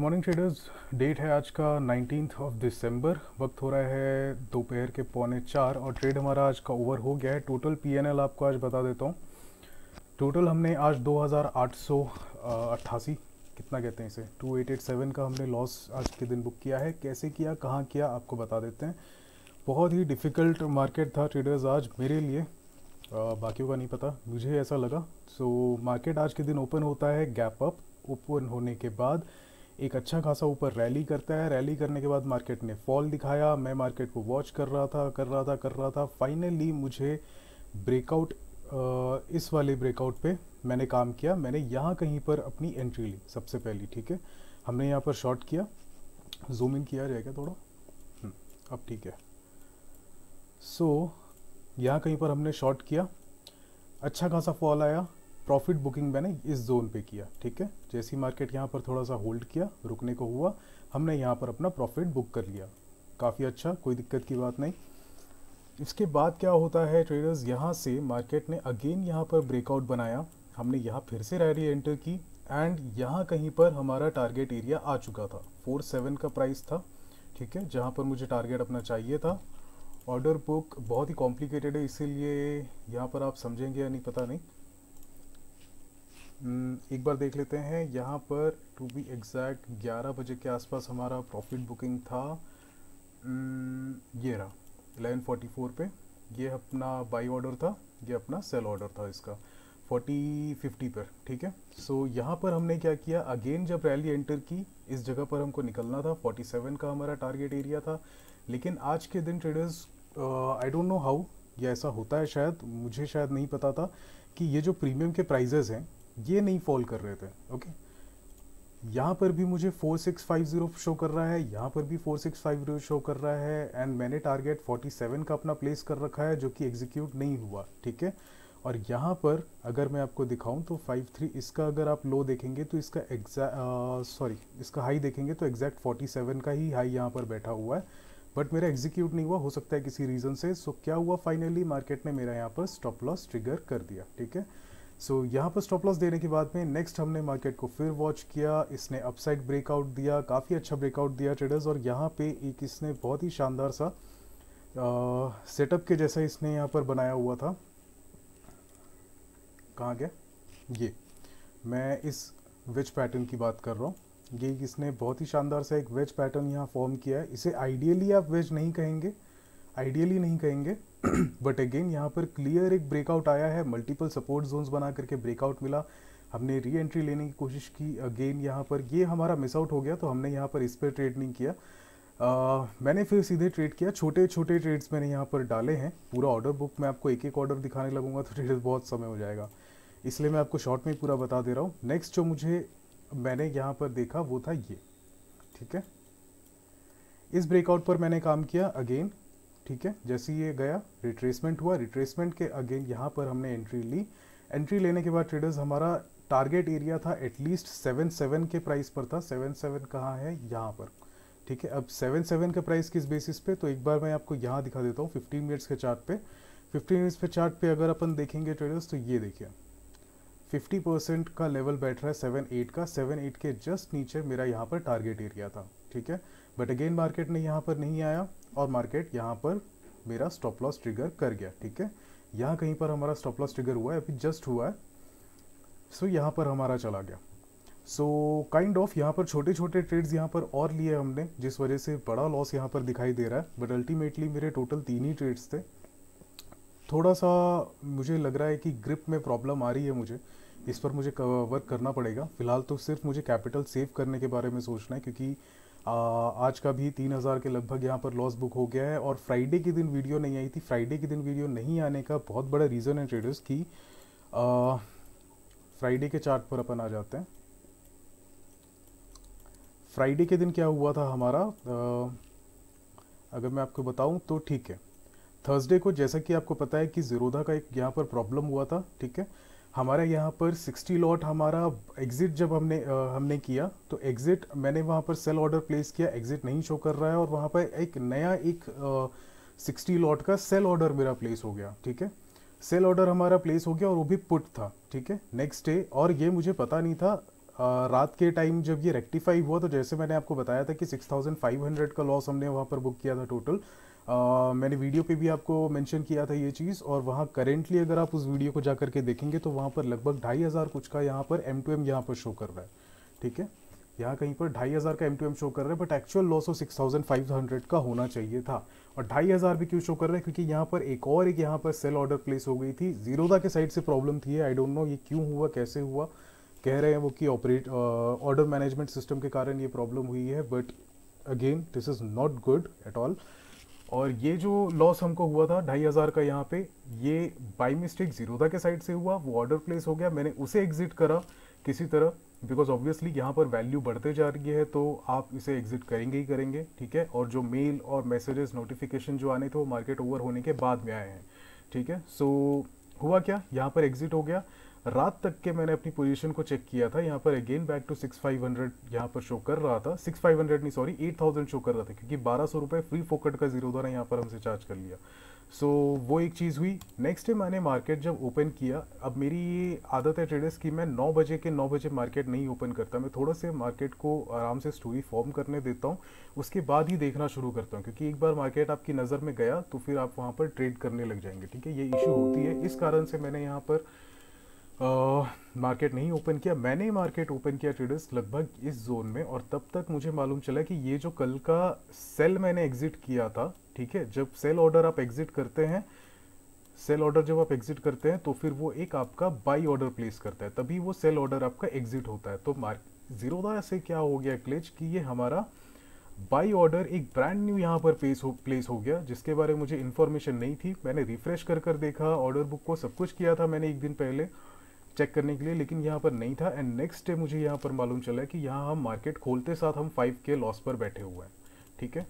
Morning traders, date है आज का 19 ऑफ दिसंबर। वक्त हो रहा है दोपहर के 3:45 और ट्रेड हमारा आज का ओवर हो गया है। टोटल पीएनएल आपको आज बता देता हूँ। टोटल हमने आज 2888 कितना कहते हैं इसे 2887 का हमने लॉस आज के दिन बुक किया है। कैसे किया, कहाँ किया, आपको बता देते हैं। बहुत ही डिफ़िकल्ट मार्केट था ट्रेडर्स आज मेरे लिए, बाकियों का नहीं पता, मुझे ऐसा लगा। मार्केट आज के दिन ओपन होता है गैप अप। ओपन होने के बाद एक अच्छा खासा ऊपर रैली करता है। रैली करने के बाद मार्केट ने फॉल दिखाया। मैं मार्केट को वॉच कर रहा था। फाइनली मुझे ब्रेकआउट, इस वाले ब्रेकआउट पे मैंने काम किया। मैंने यहाँ कहीं पर अपनी एंट्री ली सबसे पहली, ठीक है। हमने यहाँ पर शॉर्ट किया। जूम इन किया जाएगा थोड़ा, अब ठीक है। यहाँ कहीं पर हमने शॉर्ट किया, अच्छा खासा फॉल आया। प्रॉफिट बुकिंग मैंने इस जोन पे किया, ठीक है। जैसी मार्केट यहाँ पर थोड़ा सा होल्ड किया, रुकने को हुआ, हमने यहाँ पर अपना प्रॉफिट बुक कर लिया। काफ़ी अच्छा, कोई दिक्कत की बात नहीं। इसके बाद क्या होता है ट्रेडर्स, यहाँ से मार्केट ने अगेन यहाँ पर ब्रेकआउट बनाया। हमने यहाँ फिर से रैली एंटर की एंड यहाँ कहीं पर हमारा टारगेट एरिया आ चुका था। 47 का प्राइस था, ठीक है, जहाँ पर मुझे टारगेट अपना चाहिए था। ऑर्डर बुक बहुत ही कॉम्प्लिकेटेड है, इसीलिए यहाँ पर आप समझेंगे या नहीं पता नहीं। एक बार देख लेते हैं। यहाँ पर टू बी एग्जैक्ट 11 बजे के आसपास हमारा प्रॉफिट बुकिंग था। ये रहा 11:44 पे। ये अपना बाई ऑर्डर था, ये अपना सेल ऑर्डर था इसका 40-50 पर, ठीक है। यहाँ पर हमने क्या किया, अगेन जब रैली एंटर की, इस जगह पर हमको निकलना था। 47 का हमारा टारगेट एरिया था। लेकिन आज के दिन traders, I don't know how ये ऐसा होता है, शायद मुझे शायद नहीं पता था कि ये जो प्रीमियम के प्राइजेस हैं ये नहीं फॉल कर रहे थे। ओके, यहाँ पर भी मुझे 4650 शो कर रहा है, यहाँ पर भी 4650 शो कर रहा है एंड मैंने टारगेट 47 का अपना प्लेस कर रखा है, जो कि एग्जीक्यूट नहीं हुआ, ठीक है। और यहाँ पर अगर मैं आपको दिखाऊं तो 53 इसका अगर आप लो देखेंगे तो इसका इसका हाई देखेंगे तो एग्जैक्ट 47 का ही हाई यहाँ पर बैठा हुआ है, बट मेरा एग्जीक्यूट नहीं हुआ, हो सकता है किसी रीज़न से। क्या हुआ, फाइनली मार्केट ने मेरा यहाँ पर स्टॉप लॉस ट्रिगर कर दिया, ठीक है। यहाँ पर स्टॉप लॉस देने के बाद में नेक्स्ट हमने मार्केट को फिर वॉच किया। इसने अपसाइड ब्रेकआउट दिया, काफ़ी अच्छा ब्रेकआउट दिया ट्रेडर्स। और यहाँ पे एक इसने बहुत ही शानदार सा सेटअप के जैसा इसने यहाँ पर बनाया हुआ था। कहाँ गया ये, मैं इस वेज पैटर्न की बात कर रहा हूँ। ये इसने बहुत ही शानदार सा एक वेज पैटर्न यहाँ फॉर्म किया है। इसे आइडियली आप वेज नहीं कहेंगे, आइडियली नहीं कहेंगे बट अगेन यहाँ पर क्लियर एक ब्रेकआउट आया है। मल्टीपल सपोर्ट जोन्स बना करके ब्रेकआउट मिला। हमने री एंट्री लेने की कोशिश की, अगेन यहाँ पर ये हमारा मिस आउट हो गया, तो हमने यहाँ पर इस पर ट्रेड नहीं किया। मैंने फिर सीधे ट्रेड किया, छोटे छोटे ट्रेड्स मैंने यहाँ पर डाले हैं। पूरा ऑर्डर बुक मैं आपको एक एक ऑर्डर दिखाने लगूंगा तो ट्रेड बहुत समय हो जाएगा, इसलिए मैं आपको शॉर्ट में पूरा बता दे रहा हूँ। नेक्स्ट जो मैंने यहाँ पर देखा वो था ये, ठीक है। इस ब्रेकआउट पर मैंने काम किया अगेन, ठीक है। जैसे ये गया, रिट्रेसमेंट हुआ, रिट्रेसमेंट के अगेन यहाँ पर हमने एंट्री ली। एंट्री लेने के बाद ट्रेडर्स हमारा टारगेट एरिया था एटलीस्ट 77 के प्राइस पर था। 77 कहाँ है, यहाँ पर, ठीक है। अब 77 का प्राइस किस बेसिस पे, तो एक बार मैं आपको यहाँ दिखा देता हूँ 15 मिनट्स के चार्ट पे। 15 मिनट्स पे चार्ट पे अगर अपन देखेंगे ट्रेडर्स, तो ये देखिए 50% का लेवल बैठ रहा है 7-8 का। 7-8 के जस्ट नीचे मेरा यहाँ पर टारगेट एरिया था, ठीक है। बट अगेन मार्केट ने यहाँ पर नहीं आया और मार्केट यहाँ पर मेरा स्टॉप लॉस ट्रिगर कर गया, ठीक है। यहाँ कहीं पर हमारा स्टॉप लॉस ट्रिगर हुआ है, अभी जस्ट हुआ है। यहाँ पर हमारा चला गया। काइंड ऑफ यहाँ पर छोटे छोटे ट्रेड्स यहाँ पर और लिए हमने, जिस वजह से बड़ा लॉस यहाँ पर दिखाई दे रहा है। बट अल्टीमेटली मेरे टोटल 3 ही ट्रेड्स थे। थोड़ा सा मुझे लग रहा है कि ग्रिप में प्रॉब्लम आ रही है मुझे, इस पर मुझे वर्क करना पड़ेगा। फिलहाल तो सिर्फ मुझे कैपिटल सेव करने के बारे में सोचना है, क्योंकि आज का भी 3000 के लगभग यहाँ पर लॉस बुक हो गया है। और फ्राइडे के दिन वीडियो नहीं आई थी। फ्राइडे के दिन वीडियो नहीं आने का बहुत बड़ा रीज़न है ट्रेडर्स की, फ्राइडे के चार्ट पर अपन आ जाते हैं। फ्राइडे के दिन क्या हुआ था हमारा, अगर मैं आपको बताऊं तो, ठीक है, थर्सडे को जैसा कि आपको पता है कि ज़ीरोधा का एक यहाँ पर प्रॉब्लम हुआ था, ठीक है। हमारे यहाँ पर 60 लॉट हमारा एग्जिट जब हमने किया, तो एग्जिट मैंने वहाँ पर सेल ऑर्डर प्लेस किया, एग्जिट नहीं शो कर रहा है, और वहाँ पर एक नया 60 लॉट का सेल ऑर्डर मेरा प्लेस हो गया, ठीक है। सेल ऑर्डर हमारा प्लेस हो गया और वो भी पुट था, ठीक है, नेक्स्ट डे। और ये मुझे पता नहीं था रात के टाइम जब ये रेक्टिफाई हुआ तो जैसे मैंने आपको बताया था कि 6500 का लॉस हमने वहाँ पर बुक किया था टोटल। मैंने वीडियो पे भी आपको मेंशन किया था ये चीज़, और वहाँ करेंटली अगर आप उस वीडियो को जा करके देखेंगे तो वहाँ पर लगभग 2500 कुछ का यहाँ पर M2M यहाँ पर शो कर रहा है। ठीक है, यहाँ कहीं पर 2500 का M2M शो कर रहा है, बट एक्चुअल लॉस ऑफ 6500 का होना चाहिए था। और 2500 भी क्यों शो कर रहा है, क्योंकि यहाँ पर एक यहाँ पर सेल ऑर्डर प्लेस हो गई थी। जीरोधा के साइड से प्रॉब्लम थी, आई डोंट नो ये क्यों हुआ, कैसे हुआ। कह रहे हैं वो कि ऑर्डर मैनेजमेंट सिस्टम के कारण ये प्रॉब्लम हुई है, but again this is not good at all. और ये जो लॉस हमको हुआ था 2500 का यहाँ पे, ये बाई मिस्टेक जीरोधा के साइड से हुआ। वो ऑर्डर प्लेस हो गया, मैंने उसे एग्जिट करा किसी तरह, बिकॉज ऑब्वियसली यहाँ पर वैल्यू बढ़ते जा रही है तो आप इसे एग्जिट करेंगे ही करेंगे। ठीक है, और जो मेल और मैसेजेस नोटिफिकेशन जो आने थे वो मार्केट ओवर होने के बाद में आए हैं। ठीक है, सो हुआ क्या, यहाँ पर एग्जिट हो गया। रात तक के मैंने अपनी पोजीशन को चेक किया था, यहाँ पर अगेन बैक टू 6500 यहाँ पर शो कर रहा था। 6500 नहीं, सॉरी 8000 शो कर रहा था, क्योंकि 1200 रुपये फ्री फोकट का जीरोधा ने यहाँ पर हमसे चार्ज कर लिया। सो वो एक चीज़ हुई। नेक्स्ट डे मैंने मार्केट जब ओपन किया, अब मेरी ये आदत है ट्रेडर्स की, मैं 9 बजे के 9 बजे मार्केट नहीं ओपन करता। मैं थोड़ा से मार्केट को आराम से स्टोरी फॉर्म करने देता हूँ, उसके बाद ही देखना शुरू करता हूँ, क्योंकि एक बार मार्केट आपकी नज़र में गया तो फिर आप वहाँ पर ट्रेड करने लग जाएंगे। ठीक है, ये इशू होती है, इस कारण से मैंने यहाँ पर मार्केट नहीं ओपन किया। मैंने मार्केट ओपन किया ट्रेडर्स लगभग इस जोन में, और तब तक मुझे मालूम चला कि ये जो कल का सेल मैंने एग्जिट किया था, ठीक है, जब सेल ऑर्डर आप एग्जिट करते हैं, सेल ऑर्डर जब आप एग्जिट करते हैं तो फिर वो एक आपका बाई ऑर्डर प्लेस करता है, तभी वो सेल ऑर्डर आपका एग्जिट होता है। तो जीरोधा से क्या हो गया क्लिच कि ये हमारा बाई ऑर्डर एक ब्रांड न्यू यहाँ पर प्लेस हो गया, जिसके बारे में मुझे इन्फॉर्मेशन नहीं थी। मैंने रिफ्रेश कर देखा ऑर्डर बुक को, सब कुछ किया था मैंने एक दिन पहले चेक करने के लिए, लेकिन यहाँ पर नहीं था। एंड नेक्स्ट डे मुझे यहाँ पर मालूम चला कि यहाँ हम मार्केट खोलते साथ हम 5K लॉस पर बैठे हुए हैं। ठीक है,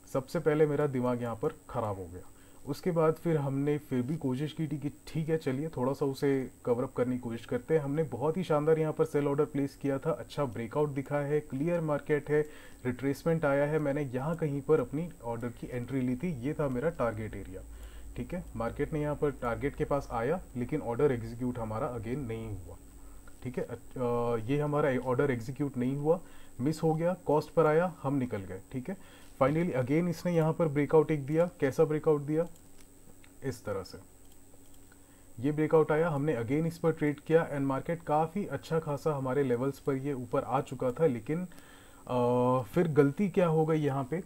सबसे पहले मेरा दिमाग यहाँ पर ख़राब हो गया। उसके बाद फिर हमने फिर भी कोशिश की थी कि ठीक है चलिए थोड़ा सा उसे कवरअप करने की कोशिश करते हैं। हमने बहुत ही शानदार यहाँ पर सेल ऑर्डर प्लेस किया था, अच्छा ब्रेकआउट दिखा है, क्लियर मार्केट है, रिट्रेसमेंट आया है। मैंने यहाँ कहीं पर अपनी ऑर्डर की एंट्री ली थी, ये था मेरा टारगेट एरिया। ठीक है, मार्केट ने यहाँ पर टारगेट के पास आया, लेकिन ऑर्डर एग्जीक्यूट हमारा अगेन नहीं हुआ। ठीक है, ये हमारा ऑर्डर एग्जीक्यूट नहीं हुआ, मिस हो गया, कॉस्ट पर आया, हम निकल गए। ठीक है, फाइनली अगेन इसने यहाँ पर ब्रेकआउट एक दिया। कैसा ब्रेकआउट दिया, इस तरह से ये ब्रेकआउट आया, हमने अगेन इस पर ट्रेड किया एंड मार्केट काफ़ी अच्छा खासा हमारे लेवल्स पर ये ऊपर आ चुका था। लेकिन फिर गलती क्या हो गई यहाँ पे,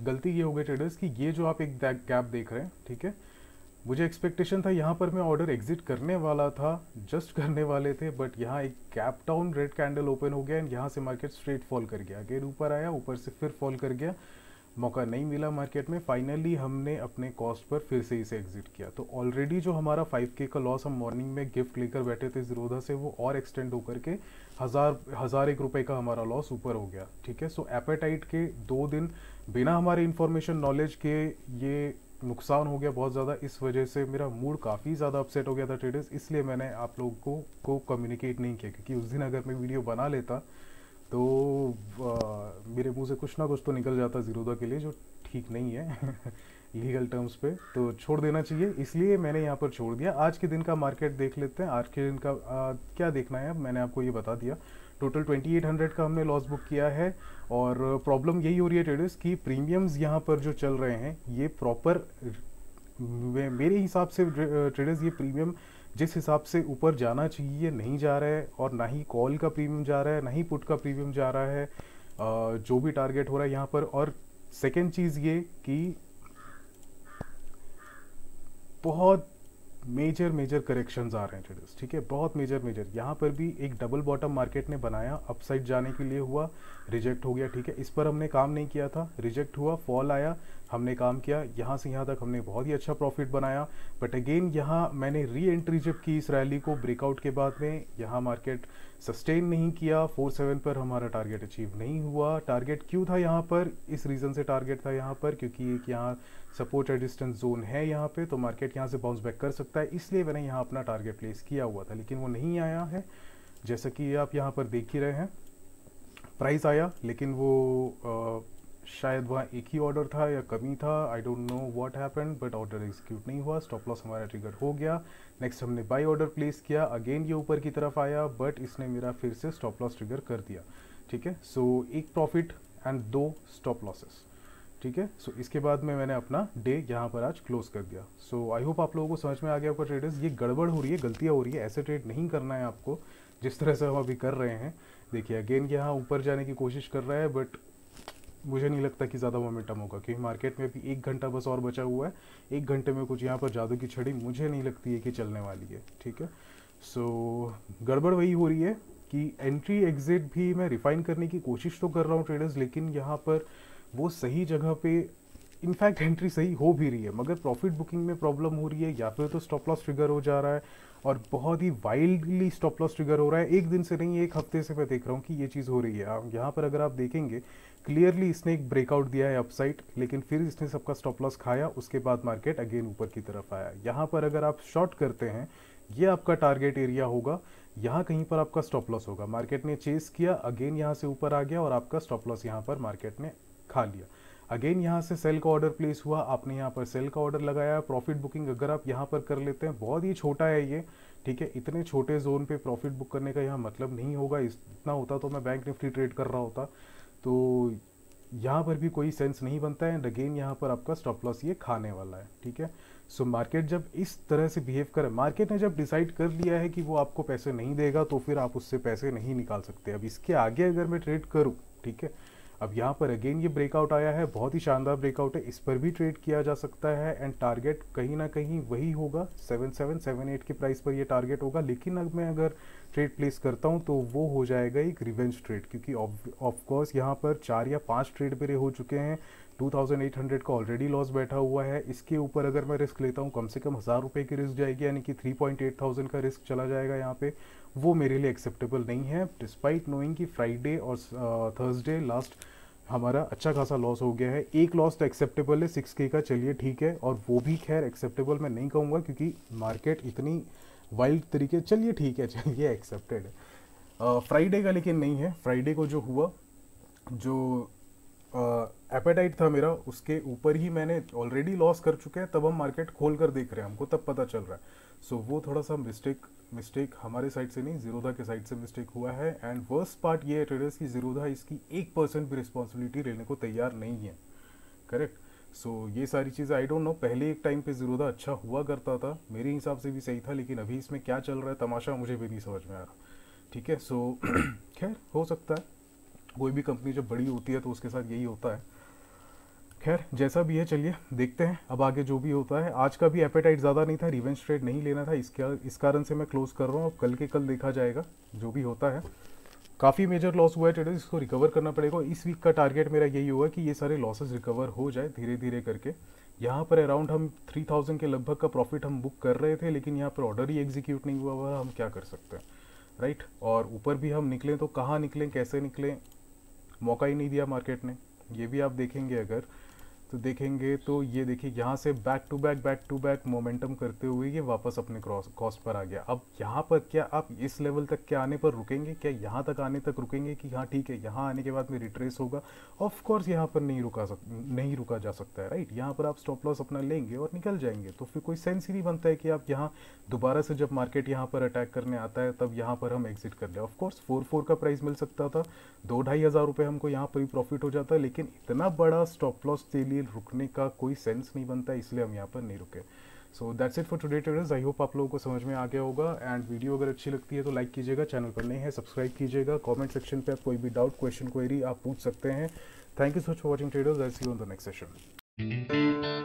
गलती ये हो गई ट्रेडर्स कि ये जो आप एक गैप देख रहे हैं, ठीक है, मुझे एक्सपेक्टेशन था यहाँ पर मैं ऑर्डर एग्जिट करने वाला था, जस्ट करने वाले थे, बट यहाँ एक gap down red candle open हो गया एंड यहाँ से मार्केट स्ट्रेट फॉल कर गया। अगेन ऊपर आया, ऊपर से फिर फॉल कर गया, मौका नहीं मिला मार्केट में। फाइनली हमने अपने कॉस्ट पर फिर से इसे एग्जिट किया। तो ऑलरेडी जो हमारा 5K का लॉस हम मॉर्निंग में गिफ्ट लेकर बैठे थे जीरोधा से, वो और एक्सटेंड होकर के 1001 रुपये का हमारा लॉस ऊपर हो गया। ठीक है, सो एपेटाइट के 2 दिन बिना हमारे इंफॉर्मेशन नॉलेज के ये नुकसान हो गया बहुत ज़्यादा। इस वजह से मेरा मूड काफ़ी ज़्यादा अपसेट हो गया था ट्रेडर्स, इसलिए मैंने आप लोगों को कम्युनिकेट नहीं किया, क्योंकि उस दिन अगर मैं वीडियो बना लेता तो मेरे मुंह से कुछ ना कुछ तो निकल जाता जीरोधा के लिए, जो ठीक नहीं है लीगल टर्म्स पे, तो छोड़ देना चाहिए, इसलिए मैंने यहाँ पर छोड़ दिया। आज के दिन का मार्केट देख लेते हैं। आज के दिन का क्या देखना है, मैंने आपको ये बता दिया। टोटल 2800 का हमने लॉस बुक किया है, और प्रॉब्लम यही हो रही है ट्रेडर्स की प्रीमियम्स यहाँ पर जो चल रहे हैं ये प्रॉपर, मेरे हिसाब से ट्रेडर्स ये प्रीमियम जिस हिसाब से ऊपर जाना चाहिए नहीं जा रहा है, और ना ही कॉल का प्रीमियम जा रहा है, ना ही पुट का प्रीमियम जा रहा है, जो भी टारगेट हो रहा है यहाँ पर। और सेकेंड चीज़ ये कि बहुत मेजर करेक्शंस आ रहे हैं ट्रेडर्स। ठीक है, बहुत मेजर यहाँ पर भी एक डबल बॉटम मार्केट ने बनाया, अपसाइड जाने के लिए हुआ, रिजेक्ट हो गया। ठीक है, इस पर हमने काम नहीं किया था, रिजेक्ट हुआ, फॉल आया, हमने काम किया, यहाँ से यहाँ तक हमने बहुत ही अच्छा प्रॉफिट बनाया। बट अगेन यहाँ मैंने री एंट्री जब की इस रैली को ब्रेकआउट के बाद में, यहाँ मार्केट सस्टेन नहीं किया, 47 पर हमारा टारगेट अचीव नहीं हुआ। टारगेट क्यों था यहाँ पर, इस रीज़न से टारगेट था यहाँ पर क्योंकि एक यहाँ सपोर्ट रेजिस्टेंस जोन है यहाँ पे, तो मार्केट यहाँ से बाउंस बैक कर सकता है, इसलिए मैंने यहाँ अपना टारगेट प्लेस किया हुआ था। लेकिन वो नहीं आया है, जैसा कि आप यहाँ पर देख ही रहे हैं। प्राइस आया लेकिन वो शायद वहाँ एक ही ऑर्डर था या कमी था, I don't know what happened, but order execute नहीं हुआ, स्टॉप लॉस हमारा ट्रिगर हो गया। नेक्स्ट हमने बाई ऑर्डर प्लेस किया, अगेन ये ऊपर की तरफ आया, बट इसने मेरा फिर से स्टॉप लॉस ट्रिगर कर दिया। ठीक है, सो एक प्रॉफिट एंड 2 स्टॉप लॉसेस। ठीक है, सो इसके बाद में मैंने अपना डे यहाँ पर आज क्लोज कर दिया। सो आई होप आप लोगों को समझ में आ गया होगा ट्रेडर्स, ये गड़बड़ हो रही है, गलतियाँ हो रही है, ऐसे ट्रेड नहीं करना है आपको जिस तरह से हम अभी कर रहे हैं। देखिए अगेन यहाँ ऊपर जाने की कोशिश कर रहा है, बट मुझे नहीं लगता कि ज़्यादा मोमेंटम होगा, क्योंकि मार्केट में अभी 1 घंटा बस और बचा हुआ है। 1 घंटे में कुछ यहाँ पर जादू की छड़ी मुझे नहीं लगती है कि चलने वाली है। ठीक है, सो गड़बड़ वही हो रही है कि एंट्री एग्जिट भी मैं रिफाइन करने की कोशिश तो कर रहा हूँ ट्रेडर्स, लेकिन यहाँ पर वो सही जगह पे इनफैक्ट एंट्री सही हो भी रही है, मगर प्रॉफिट बुकिंग में प्रॉब्लम हो रही है, या फिर तो स्टॉप लॉस ट्रिगर हो जा रहा है, और बहुत ही वाइल्डली स्टॉप लॉस ट्रिगर हो रहा है। एक दिन से नहीं, एक हफ्ते से मैं देख रहा हूँ कि ये चीज़ हो रही है। यहाँ पर अगर आप देखेंगे क्लियरली इसने एक ब्रेकआउट दिया है अपसाइड, लेकिन फिर इसने सबका स्टॉप लॉस खाया, उसके बाद मार्केट अगेन ऊपर की तरफ आया। यहाँ पर अगर आप शॉर्ट करते हैं, ये आपका टारगेट एरिया होगा, यहाँ कहीं पर आपका स्टॉप लॉस होगा। मार्केट ने चेस किया, अगेन यहाँ से ऊपर आ गया और आपका स्टॉप लॉस यहाँ पर मार्केट ने खा लिया। अगेन यहाँ से सेल का ऑर्डर प्लेस हुआ, आपने यहाँ पर सेल का ऑर्डर लगाया। प्रॉफिट बुकिंग अगर आप यहाँ पर कर लेते हैं, बहुत ही छोटा है ये, ठीक है, इतने छोटे जोन पे प्रॉफिट बुक करने का यहाँ मतलब नहीं होगा। इतना होता तो मैं बैंक निफ्टी ट्रेड कर रहा होता, तो यहाँ पर भी कोई सेंस नहीं बनता है। एंड अगेन यहाँ पर आपका स्टॉप लॉस ये खाने वाला है। ठीक है, सो मार्केट जब इस तरह से बिहेव करे, मार्केट ने जब डिसाइड कर लिया है कि वो आपको पैसे नहीं देगा, तो फिर आप उससे पैसे नहीं निकाल सकते। अब इसके आगे अगर मैं ट्रेड करूँ, ठीक है, अब यहाँ पर अगेन ये ब्रेकआउट आया है, बहुत ही शानदार ब्रेकआउट है, इस पर भी ट्रेड किया जा सकता है। एंड टारगेट कहीं ना कहीं वही होगा, 7778 की प्राइस पर ये टारगेट होगा। लेकिन अब मैं अगर ट्रेड प्लेस करता हूँ तो वो हो जाएगा एक रिवेंज ट्रेड, क्योंकि ऑफ कोर्स यहाँ पर 4 या 5 ट्रेड मेरे हो चुके हैं, 2800 का ऑलरेडी लॉस बैठा हुआ है। इसके ऊपर अगर मैं रिस्क लेता हूँ, कम से कम 1000 रुपये की रिस्क जाएगी, यानी कि 3.8000 का रिस्क चला जाएगा यहाँ पे। वो मेरे लिए एक्सेप्टेबल नहीं है, डिस्पाइट नोइंग कि फ्राइडे और थर्सडे लास्ट हमारा अच्छा खासा लॉस हो गया है। एक लॉस तो एक्सेप्टेबल है 6K का, चलिए ठीक है, और वो भी खैर एक्सेप्टेबल मैं नहीं कहूँगा, क्योंकि मार्केट इतनी वाइल्ड तरीके, चलिए ठीक है, चलिए एक्सेप्टेड है। फ्राइडे का लेकिन नहीं है। फ्राइडे को जो हुआ, जो एपेटाइट था मेरा, उसके ऊपर ही मैंने ऑलरेडी लॉस कर चुके हैं। तब हम मार्केट खोल कर देख रहे हैं, हमको तब पता चल रहा है। सो वो थोड़ा सा मिस्टेक हमारे साइड से नहीं, जीरोधा के साइड से मिस्टेक हुआ है। एंड वर्स्ट पार्ट ये है ट्रेडर्स की, जीरोधा इसकी 1% भी रिस्पॉन्सिबिलिटी लेने को तैयार नहीं है। करेक्ट, सो ये सारी चीज़ें आई डोंट नो, पहले एक टाइम पे जीरोधा अच्छा हुआ करता था, मेरे हिसाब से भी सही था, लेकिन अभी इसमें क्या चल रहा है तमाशा मुझे भी नहीं समझ में आ रहा। ठीक है, सो खैर हो सकता है, कोई भी कंपनी जब बड़ी होती है तो उसके साथ यही होता है। खैर जैसा भी है, चलिए देखते हैं अब आगे जो भी होता है। आज का भी एपेटाइट ज़्यादा नहीं था, रिवेंज ट्रेड नहीं लेना था, इस कारण से मैं क्लोज कर रहा हूँ। अब कल के कल देखा जाएगा जो भी होता है। काफ़ी मेजर लॉस हुआ है ट्रेडर्स, इसको रिकवर करना पड़ेगा। इस वीक का टारगेट मेरा यही होगा कि ये सारे लॉसेस रिकवर हो जाए धीरे धीरे करके। यहाँ पर अराउंड हम 3000 के लगभग का प्रॉफिट हम बुक कर रहे थे, लेकिन यहाँ पर ऑर्डर ही एग्जीक्यूट नहीं हुआ, हम क्या कर सकते हैं, राइट। और ऊपर भी हम निकलें तो कहाँ निकलें, कैसे निकलें, मौका ही नहीं दिया मार्केट ने। ये भी आप देखेंगे अगर तो देखेंगे तो ये देखिए यहाँ से बैक टू बैक मोमेंटम करते हुए ये वापस अपने कॉस्ट पर आ गया। अब यहाँ पर क्या आप इस लेवल तक क्या आने पर रुकेंगे, क्या यहाँ तक आने तक रुकेंगे कि हाँ ठीक है यहाँ आने के बाद में रिट्रेस होगा? ऑफ कोर्स यहाँ पर नहीं रुका जा सकता है, राइट। यहाँ पर आप स्टॉप लॉस अपना लेंगे और निकल जाएंगे, तो फिर कोई सेंस ही नहीं बनता है कि आप यहाँ दोबारा से जब मार्केट यहाँ पर अटैक करने आता है तब यहाँ पर हम एग्जिट कर ले। ऑफ कोर्स 4 का प्राइस मिल सकता था, 2-2.5 हज़ार रुपये हमको यहाँ पर भी प्रॉफिट हो जाता है, लेकिन इतना बड़ा स्टॉप लॉस के लिए रुकने का कोई सेंस नहीं बनता, इसलिए हम यहाँ पर नहीं रुके। So that's it for today traders. I hope आप लोगों को समझ में आ गया होगा। एंड वीडियो अगर अच्छी लगती है तो लाइक कीजिएगा, चैनल पर नए हैं सब्सक्राइब कीजिएगा। कमेंट सेक्शन पे आप कोई भी डाउट, क्वेश्चन, क्वेरी आप पूछ सकते हैं। Thank you so much for watching traders. I see you on the next session.